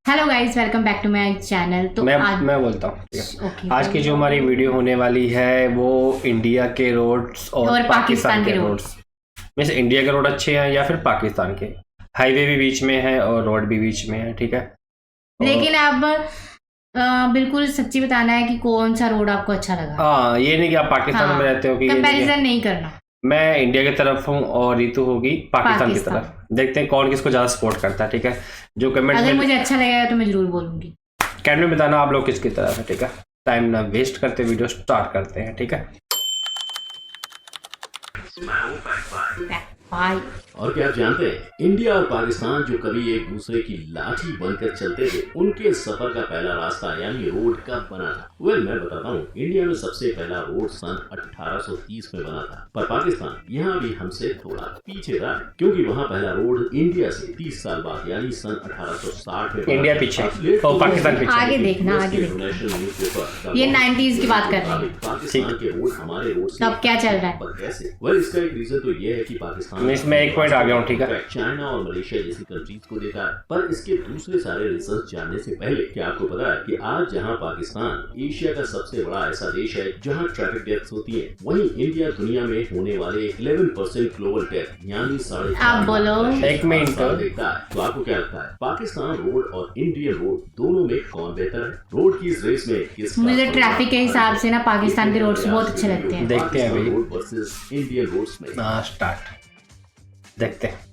Hello guys, welcome back to my channel. तो मैं बोलता हूँ आज की जो हमारी वीडियो होने वाली है वो इंडिया के रोड्स और पाकिस्तान के रोड्स में से इंडिया के रोड अच्छे हैं या फिर पाकिस्तान के। हाईवे भी बीच में है और रोड भी बीच में है, ठीक है। लेकिन अब बिल्कुल सच्ची बताना है कि कौन सा रोड आपको अच्छा लगा। हाँ, ये नहीं कि आप पाकिस्तान में रहते हो कि कंपैरिजन नहीं करना। मैं इंडिया की तरफ हूँ और रितु होगी पाकिस्तान की तरफ। देखते हैं कौन किसको ज्यादा सपोर्ट करता है, ठीक है। जो कमेंट अगर मुझे अच्छा लगेगा तो मैं जरूर बोलूंगी। कमेंट में बताना आप लोग किसकी तरफ है, ठीक है। टाइम ना वेस्ट करते वीडियो स्टार्ट करते हैं, ठीक है। और क्या आप जानते हैं, इंडिया और पाकिस्तान जो कभी एक दूसरे की लाठी बनकर चलते थे, उनके सफर का पहला रास्ता यानी रोड कब बना था? मैं बताता हूँ। इंडिया में सबसे पहला रोड सन 1830 में बना था, पर पाकिस्तान यहाँ भी हमसे थोड़ा पीछे था, क्योंकि वहाँ पहला रोड इंडिया से 30 साल बाद यानी सन 1860 में इंडिया पीछे और पाकिस्तान पीछे। आगे देखना, आगे देखना। ये 90s की बात कर रहे हैं। पाकिस्तान के रोड हमारे रोड से अब क्या चल रहा है? कैसे? इसका एक रीजन तो ये है कि पाकिस्तान इसमें एक पॉइंट आ गया हूँ, ठीक है। चाइना और मलेशिया जैसी कंट्रीज को देता है, पर इसके दूसरे सारे रीजन जानने से पहले क्या आपको पता है कि आज जहां पाकिस्तान एशिया का सबसे बड़ा ऐसा देश है जहां ट्रैफिक डेथ्स होती है, वहीं इंडिया दुनिया में होने वाले 11% ग्लोबल डेथ यानी 4.5 एक मिनट देखता है। तो आपको क्या लगता है, पाकिस्तान रोड और इंडियन रोड दोनों में कौन बेहतर है? रोड की इस रेस में किस? मुझे ट्रैफिक के हिसाब से ना पाकिस्तान के रोड्स बहुत अच्छे लगते हैं। देखते हैं अभी रोड वर्सेस इंडियन रोड्स में स्टार्ट देखते हैं।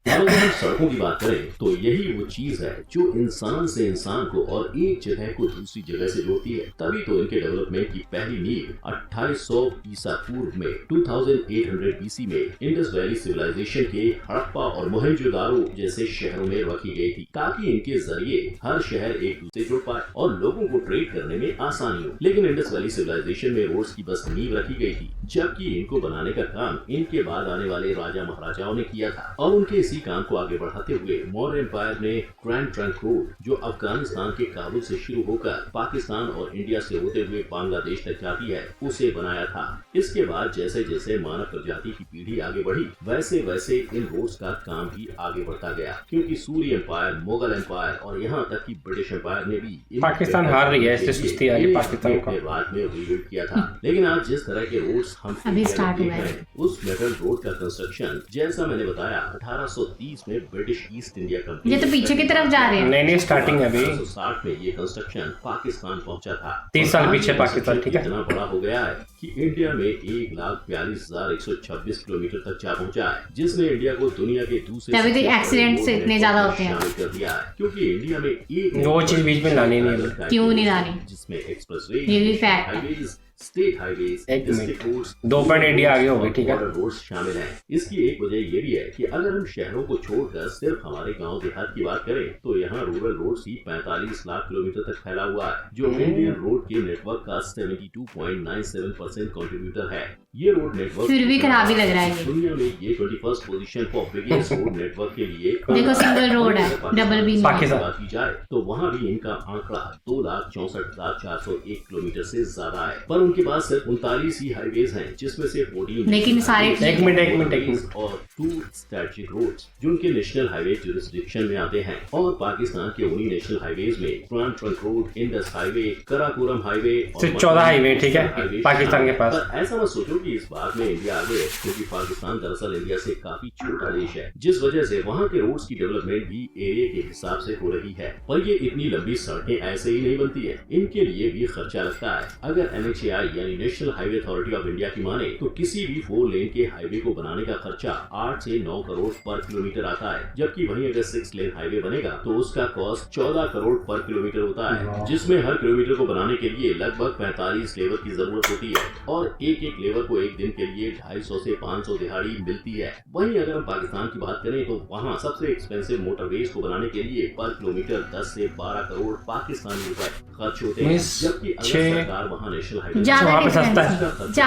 अगर हम सड़कों की बात करें तो यही वो चीज है जो इंसान से इंसान को और एक जगह को दूसरी जगह से जोड़ती है। तभी तो इनके डेवलपमेंट की पहली नींव 2800 ईसा पूर्व में 2800 बीसी में इंडस वैली सिविलाइजेशन के हड़प्पा और मोहनजोदारो जैसे शहरों में रखी गई थी, ताकि इनके जरिए हर शहर एक दूसरे जुड़ पाए और लोगों को ट्रेड करने में आसानी हो। लेकिन इंडस वैली सिविलाइजेशन में रोड्स की बस नींव रखी गई थी, जबकि इनको बनाने का काम इनके बाद आने वाले राजा महाराजाओं ने किया था। और उनके इसी काम को आगे बढ़ाते हुए मौर्य एम्पायर ने ग्रैंड ट्रंक रोड, जो अफगानिस्तान के काबुल से शुरू होकर पाकिस्तान और इंडिया से होते हुए बांग्लादेश तक जाती है, उसे बनाया था। इसके बाद जैसे जैसे मानव प्रजाति की पीढ़ी आगे बढ़ी, वैसे वैसे इन रोड्स का काम भी आगे बढ़ता गया, क्योंकि सूर्य एम्पायर, मुगल एम्पायर और यहाँ तक की ब्रिटिश एम्पायर ने भी पाकिस्तान हार रही है, इससे सुस्ती आ रही पाकिस्तान को बाद में रीबिल्ड किया था। लेकिन आज जिस तरह के रोड्स हम अभी स्टार्ट हुआ है, उस मेटल रोड का कंस्ट्रक्शन जैसा मैंने बताया 1830 में ब्रिटिश ईस्ट इंडिया कंपनी, ये तो पीछे की तरफ जा रहे हैं। नहीं स्टार्टिंग है अभी। 1960 में ये कंस्ट्रक्शन पाकिस्तान पहुंचा था। 30 साल पीछे पाकिस्तान, ठीक है। इतना बड़ा हो गया है कि इंडिया में 1,42,126 किलोमीटर तक जा पहुंचा है, जिसने इंडिया को दुनिया के दूसरे एक्सीडेंट इतने ज्यादा होते हैं कर दिया है, क्योंकि इंडिया में एक वो चीज बीच में लानी नहीं है। क्यों नहीं लानी? जिसमें एक्सप्रेसवे, ये भी फैक्ट है। State highways, district roads, 2 India आगे हो गई, ठीक है। रोड्स शामिल हैं। इसकी एक वजह ये भी है कि अगर हम शहरों को छोड़कर सिर्फ हमारे गांव देहात की बात करें, तो यहाँ रूरल रोड ही 45 लाख किलोमीटर तक फैला हुआ है, जो इंडियन रोड के नेटवर्क का 72.97% कंट्रीब्यूटर है। ये रोड नेटवर्क फिर भी खराब ही लग रहा है। दुनिया में ये 21st position for biggest road network के लिए देखो, सिंगल रोड है, डबल भी बात की जाए तो वहाँ भी इनका आंकड़ा 2,64,401 किलोमीटर से ज्यादा है, पर उनके पास सिर्फ 39 ही हाईवेज हैं, जिसमें से 14 लेकिन सारे एक मिनट और 2 स्ट्रेटेजिक रोड्स जो उनके नेशनल हाईवे जुरिस्डिक्शन में आते हैं। और पाकिस्तान के उन्हीं नेशनल हाईवेज में grand trunk road, Indus highway, Karakoram highway और 14 हाईवे, ठीक है, पाकिस्तान के पास। ऐसा मत सोचो कि इस बात में इंडिया आगे है, क्योंकि पाकिस्तान दरअसल इंडिया से काफी छोटा देश है, जिस वजह से वहाँ के रोड्स की डेवलपमेंट भी एरिया के हिसाब से हो रही है। पर ये इतनी लंबी सड़कें ऐसे ही नहीं बनती है, इनके लिए भी खर्चा लगता है। अगर NHAI यानी national highway authority of India की माने तो किसी भी 4 लेन के हाईवे को बनाने का खर्चा 8 से 9 करोड़ पर किलोमीटर आता है, जबकि वहीं अगर 6 लेन हाईवे बनेगा तो उसका कॉस्ट 14 करोड़ पर किलोमीटर होता है, जिसमें हर किलोमीटर को बनाने के लिए लगभग 45 लेबर की जरूरत होती है, और एक लेबर को एक दिन के लिए 250 से 500 दिहाड़ी मिलती है। वहीं अगर हम पाकिस्तान की बात करें तो वहाँ सबसे एक्सपेंसिव मोटरवेज को बनाने के लिए पर किलोमीटर 10 से 12 करोड़ पाकिस्तानी रुपए खर्च होते हैं, जबकि अगर सरकार वहाँ नेशनल हाईवे सस्ता है।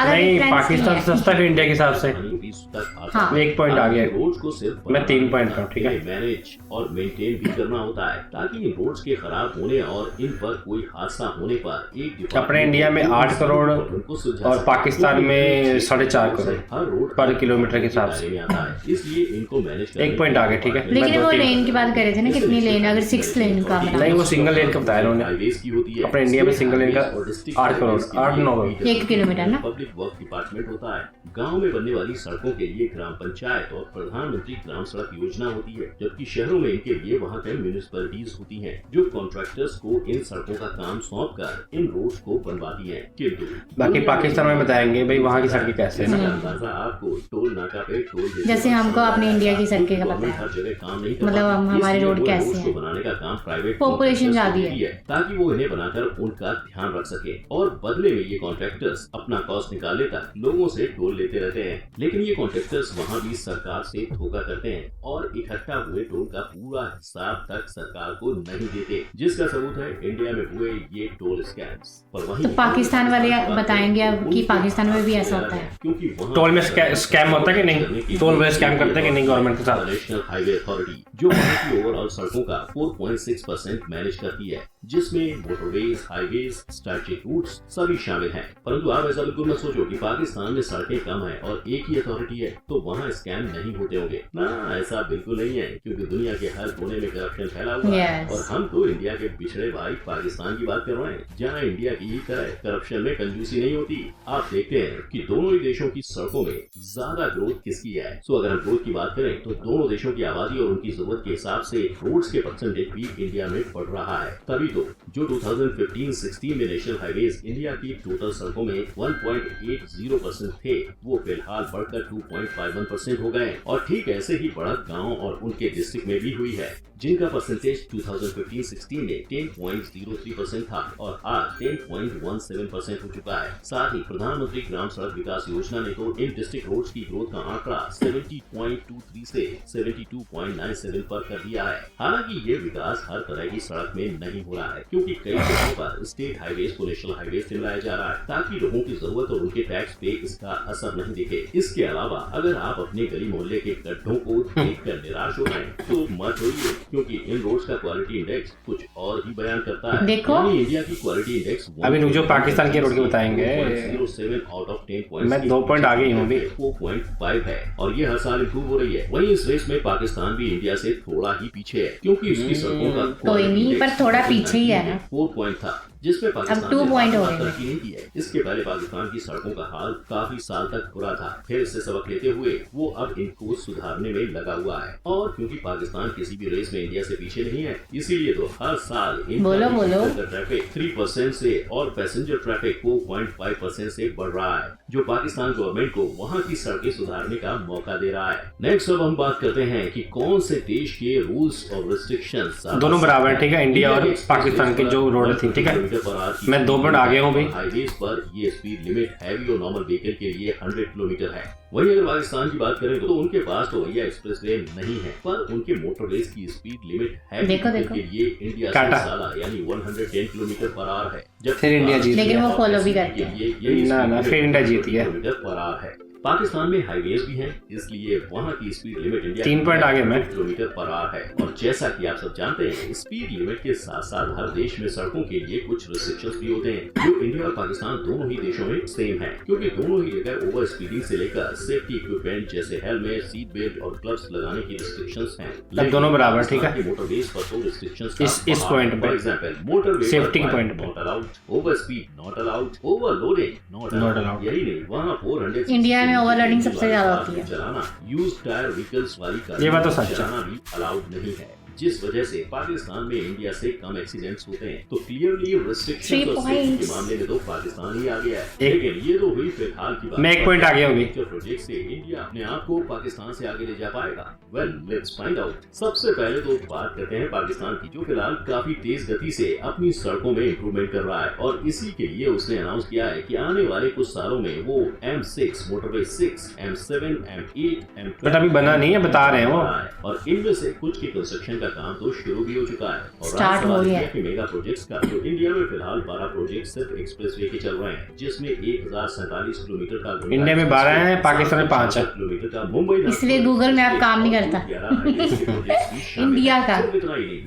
नहीं, पाकिस्तान सस्ता है इंडिया के हिसाब से। हाँ। 1 पॉइंट आ गया, रोड्स को सिर्फ मैं 3 पॉइंट का, ठीक है, मैनेज और मेंटेन भी करना होता है, ताकि इन रोड्स के खराब होने और इन पर कोई हादसा होने पर एक अपने इंडिया में 8 करोड़ और पाकिस्तान में में 4.5 करोड़ हर रोड पर किलोमीटर के हिसाब से। इसलिए इनको मैनेज एक पॉइंट आगे, ठीक है। लेकिन वो लेन की बात कर रहे थे ना, कितनी लेन, अगर 6 लेन का बना, नहीं वो सिंगल लेन का बताया उन्होंने। हाईवेज की होती है। अपने इंडिया में सिंगल लेन का 8 करोड़ 8-9 करोड़ 1 किलोमीटर ना। पब्लिक वर्क डिपार्टमेंट होता है। गांव में बनने वाली सड़कों के लिए ग्राम पंचायत और प्रधानमंत्री ग्राम सड़क योजना होती है, जबकि शहरों में इनके लिए वहाँ के म्यूनिसिपैलिटीज होती हैं, जो कॉन्ट्रैक्टर्स को इन सड़कों का काम सौंप कर इन रोड्स को बनवाती हैं। किंतु बाकी पाकिस्तान में बताएंगे भाई वहाँ की सड़कें कैसे हैं। इसका अंदाजा आपको टोल नाका पे टोल देते जैसे हमको अपने इंडिया की सड़कें का पता है, हर जगह काम नहीं मतलब हम हमारे रोड कैसे हैं, बनाने का काम प्राइवेट पॉपुलेशन ज्यादा है, ताकि वो इन्हें बनाकर उनका ध्यान रख सके और बदले में ये कॉन्ट्रैक्टर्स अपना कॉस्ट निकाले तक लोगों से टोल लेते रहते हैं। लेकिन ये कॉन्ट्रैक्टर्स वहाँ भी सरकार से धोखा करते हैं और इकट्ठा हुए टोल का पूरा हिसाब तक सरकार को नहीं देते, जिसका सबूत है इंडिया में हुए ये टोल स्कैम्स। पर वहीं तो पाकिस्तान वाले बताएंगे अब कि पाकिस्तान में भी ऐसा होता है, क्योंकि टोल में स्कैम होता है कि नहीं, टोल में स्कैम करते हैं कि नहीं गवर्नमेंट के साथ। नेशनल हाईवे अथॉरिटी जो वहाँ की ओवरऑल सड़कों का 4.6% मैनेज करती है, जिसमें मोटरवेज, हाईवेज, स्ट्रैटेजिक रूट्स सभी शामिल हैं। परंतु आप ऐसा बिल्कुल मत सोचो कि पाकिस्तान में सड़कें कम है और एक ही अथॉरिटी है तो वहाँ स्कैम नहीं होते होंगे ना, ऐसा बिल्कुल नहीं है, क्योंकि दुनिया के हर कोने में करप्शन फैला हुआ है। और हम तो इंडिया के पिछड़े भाई पाकिस्तान की बात कर रहे हैं, जहाँ इंडिया की ही तरह करप्शन में कंजूसी नहीं होती। आप देखते हैं कि दोनों ही देशों की सड़कों में ज्यादा ग्रोथ किसकी है। सो अगर हम ग्रोथ की बात करें तो दोनों देशों की आबादी और उनकी जरूरत के हिसाब से रोड्स के परसेंटेज भी इंडिया में बढ़ रहा है। तभी तो जो 2015-16 में नेशनल हाईवेज इंडिया की टोटल सड़कों में 1.80% थे, वो फिलहाल बढ़कर 2.51% हो गए और ठीक ऐसे ही बढ़त गांव और उनके डिस्ट्रिक्ट में भी हुई है, जिनका परसेंटेज 2015-16 में 10.03% था और आज 10.17% हो चुका है। साथ ही प्रधानमंत्री ग्राम सड़क विकास योजना ने तो इन डिस्ट्रिक्ट रोड्स की ग्रोथ का आंकड़ा 70.23 से 72.97 पर कर दिया है। हालांकि ये विकास हर तरह की सड़क में नहीं हो रहा है, क्योंकि कई जगहों पर स्टेट हाईवेज को नेशनल हाईवेज से मिलाया जा रहा है ताकि लोगों की जरूरत और उनके टैक्स पे इसका असर नहीं दिखे। इसके अलावा अगर आप अपने गली मोहल्ले के गड्ढों को देखकर निराश हो रहे हैं तो मत होइए, क्योंकि इन रोड्स का क्वालिटी इंडेक्स कुछ और ही बयान करता है। देखो इंडिया की क्वालिटी इंडेक्स अभी रुक जो पाकिस्तान के रोड के बताएंगे, 0.07 आउट ऑफ 10 मैं 2 पॉइंट आगे ही हूँ अभी, 4.5 है और ये हर साल इम्प्रूव हो रही है। वहीं इस रेस में पाकिस्तान भी इंडिया से थोड़ा ही पीछे है, क्योंकि उसकी सड़कों का कोई नहीं, पर थोड़ा पीछे ही है ना। 4 पॉइंट था, जिसमें पाकिस्तान 2 पॉइंट हो गए। तरक्की नहीं की है। इसके पहले पाकिस्तान की सड़कों का हाल काफी साल तक बुरा था, फिर इससे सबक लेते हुए वो अब इनको सुधारने में लगा हुआ है। और क्योंकि पाकिस्तान किसी भी रेस में इंडिया से पीछे नहीं है, इसीलिए तो हर साल ट्रैफिक 3% से और पैसेंजर ट्रैफिक 4.5% से बढ़ रहा है, जो पाकिस्तान गवर्नमेंट को वहाँ की सड़कें सुधारने का मौका दे रहा है। नेक्स्ट अब हम बात करते हैं कि कौन से देश के रूल्स और रिस्ट्रिक्शंस दोनों बराबर, ठीक है, इंडिया और पाकिस्तान के जो रोड थी, ठीक है। मैं 2 पॉइंट आगे हूँ भाई। हाईवेज पर ये स्पीड लिमिट हैवी और नॉर्मल व्हीकल के लिए 100 किलोमीटर है। वहीं अगर पाकिस्तान की बात करें तो उनके पास तो भैया एक्सप्रेस वे नहीं है, पर उनके मोटरवेज की स्पीड लिमिट हैवी के लिए इंडिया से ज्यादा यानी 110 किलोमीटर पर आवर है। जब फिर इंडिया जीती, लेकिन वो फॉलो भी करते हैं ना, फिर इंडिया जीती है। किलोमीटर पर आवर है। पाकिस्तान में हाईवेज भी हैं, इसलिए वहाँ की स्पीड लिमिट इंडिया 3 पॉइंट आगे में किलोमीटर पर आवर है। और जैसा कि आप सब जानते हैं, स्पीड लिमिट के साथ साथ हर देश में सड़कों के लिए कुछ रिस्ट्रिक्शंस भी होते हैं, जो इंडिया और पाकिस्तान दोनों ही देशों में सेम है, क्योंकि दोनों ही जगह ओवर स्पीडिंग से लेकर सेफ्टी इक्विपमेंट जैसे हेलमेट, सीट बेल्ट और ग्लव्स लगाने की रिस्ट्रिक्शंस हैं। तब दोनों बराबर, ठीक है। मोटरवेज पर तो रिस्ट्रिक्शंस इस पॉइंट पे, फॉर एग्जांपल मोटरवेज सेफ्टी के पॉइंट पे not allowed, over speed not allowed, overloading not allowed. यही नहीं, वहाँ 400 इंडिया में ओवरलोडिंग सबसे ज्यादा होती है। चलाना यूज टायर व्हीकल्स वाली ये बात तो सच है, चलाना भी अलाउड नहीं है, जिस वजह से पाकिस्तान में इंडिया से कम एक्सीडेंट्स होते हैं। तो क्लियरली रिस्ट्रिक्शंस और सेफ्टी के मामले में तो पाकिस्तान ही आ गया है। लेकिन ये तो हुई फिलहाल की बात। मैं 1 पॉइंट आगे होगी। प्रोजेक्ट से इंडिया अपने आप को पाकिस्तान से आगे ले जा पाएगा? Well, let's find out. सबसे पहले तो बात करते हैं पाकिस्तान की, जो फिलहाल काफी तेज गति से अपनी सड़कों में इंप्रूवमेंट कर रहा है और इसी के लिए उसने अनाउंस किया है कि आने वाले कुछ सालों में वो M6, motorway 6, M7, M8, M12 but अभी बना नहीं है, बता रहे हैं वो, और इनमें से कुछ की कंस्ट्रक्शन का का काम तो शुरू भी हो चुका है और स्टार्ट हो गया के मेगा प्रोजेक्ट्स का तो इंडिया में फिलहाल 12 प्रोजेक्ट सिर्फ एक्सप्रेसवे के चल रहे हैं, जिसमें 1047 किलोमीटर का इंडिया में 12 है, पाकिस्तान में 5 है किलोमीटर का मुंबई, इसलिए गूगल मैप काम नहीं करता इंडिया का,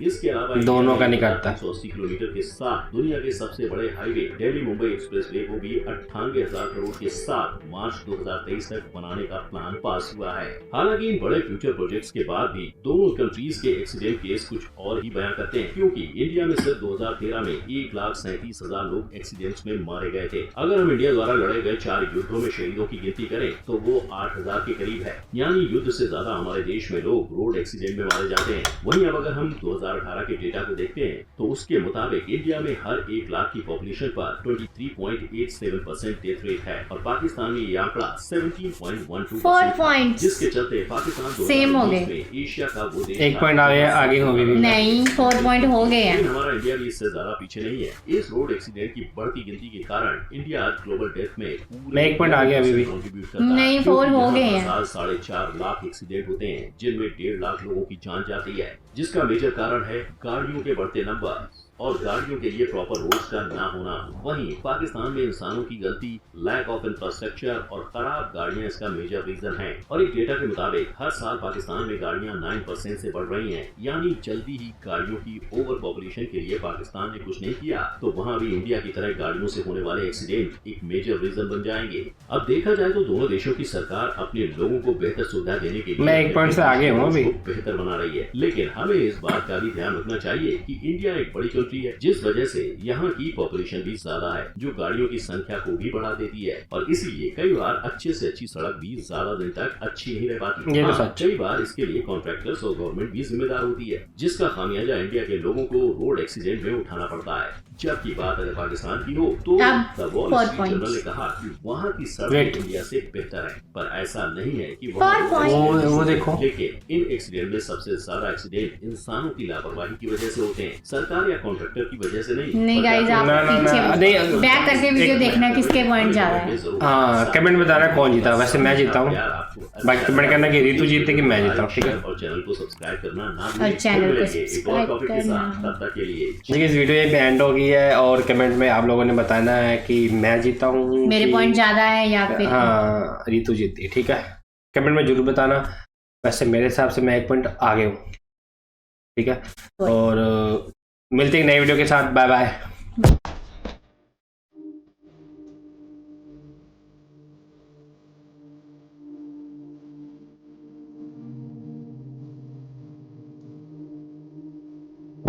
इसके अलावा दोनों का नहीं करता। 180 किलोमीटर के साथ दुनिया के सबसे बड़े हाईवे दिल्ली मुंबई एक्सप्रेसवे को भी 98,000 करोड़ के साथ मार्च 2023 तक बनाने का प्लान पास हुआ है। हालांकि इन बड़े फ्यूचर प्रोजेक्ट्स के बाद भी दोनों कंट्रीज के एक्सीडेंट केस कुछ और ही बयां करते हैं, क्योंकि इंडिया में सिर्फ 2013 में 1,37,000 लोग एक्सीडेंट्स में मारे गए थे। अगर हम इंडिया द्वारा लड़े गए 4 युद्धों में शहीदों की गिनती करें तो वो 8,000 के करीब है, यानी युद्ध से ज्यादा हमारे देश में लोग रोड एक्सीडेंट में मारे जाते हैं। वहीं अब अगर हम 2018 के डेटा को देखते हैं तो उसके मुताबिक इंडिया में हर 1 लाख की पॉपुलेशन पर 23.87% डेथ रेट है और पाकिस्तान में ये आंकड़ा 17.12%, जिसके चलते पाकिस्तान सेम हो गए, एशिया का वो देश 1 पॉइंट आगे हो गए, नहीं 4 पॉइंट हो गए हैं। हमारा इंडिया भी इससे ज्यादा पीछे नहीं है। इस रोड एक्सीडेंट की बढ़ती गिनती के कारण इंडिया आज ग्लोबल डेथ में मैं 1 पॉइंट आगे अभी भी नहीं 4 हो गए हैं। 4.5 लाख एक्सीडेंट होते हैं, जिनमें 1.5 लाख लोगों की जान जाती है, जिसका मेजर कारण है गाड़ियों के बढ़ते नंबर और गाड़ियों के लिए प्रॉपर रोड्स का ना होना। वहीं पाकिस्तान में इंसानों की गलती, लैक ऑफ इंफ्रास्ट्रक्चर और खराब गाड़ियां इसका मेजर रीजन है। और एक डेटा के मुताबिक हर साल पाकिस्तान में गाड़ियां 9% से बढ़ रही हैं, यानी जल्दी ही गाड़ियों की ओवर पॉपुलेशन के लिए पाकिस्तान ने कुछ नहीं किया तो वहाँ भी इंडिया की तरह गाड़ियों से होने वाले एक्सीडेंट एक मेजर रीजन बन जाएंगे। अब देखा जाए तो दोनों देशों की सरकार अपने लोगों को बेहतर सुविधा देने के लिए मैं 1 पॉइंट से आगे हूँ अभी, बेहतर बना रही है, लेकिन हमें इस बात का भी ध्यान रखना चाहिए कि इंडिया एक बड़ी कंट्री है, जिस वजह से यहाँ की पॉपुलेशन भी ज्यादा है, जो गाड़ियों की संख्या को भी बढ़ा देती है और इसीलिए कई बार अच्छे से अच्छी सड़क भी ज्यादा दिन तक अच्छी नहीं रह पाती। ये तो सच। कई बार इसके लिए कॉन्ट्रैक्टर्स और गवर्नमेंट भी जिम्मेदार होती है, जिसका खामियाजा इंडिया के लोगों को रोड एक्सीडेंट में उठाना पड़ता है। जबकि बात अगर पाकिस्तान की हो तो द वॉल स्ट्रीट जर्नल ने कहा कि वहाँ की सड़क इंडिया से बेहतर है, पर ऐसा नहीं है कि वो देखो, लेकिन इन एक्सीडेंट में सबसे ज्यादा एक्सीडेंट इंसानों की लापरवाही की वजह से होते हैं, सरकार या कॉन्ट्रैक्टर की वजह से नहीं गाइस, आप पीछे बैक करके वीडियो देखना किसके पॉइंट जा रहा है। हाँ, कमेंट बताना कौन जीता। वैसे मैं जीता हूँ, बाकी कमेंट करना कि रितु जीते कि मैं जीता हूँ, ठीक है। और चैनल को सब्सक्राइब करना ना और चैनल को सब्सक्राइब करना। तब तक के लिए देखिए, इस वीडियो ये एंड हो गई है और कमेंट में आप लोगों ने बताना है कि मैं जीता हूँ, मेरे पॉइंट ज्यादा है या फिर हाँ रितु जीती, ठीक है। कमेंट में जरूर बताना। वैसे मेरे हिसाब से मैं 1 पॉइंट आगे हूँ, ठीक है। और मिलते हैं नई वीडियो के साथ। Bye bye.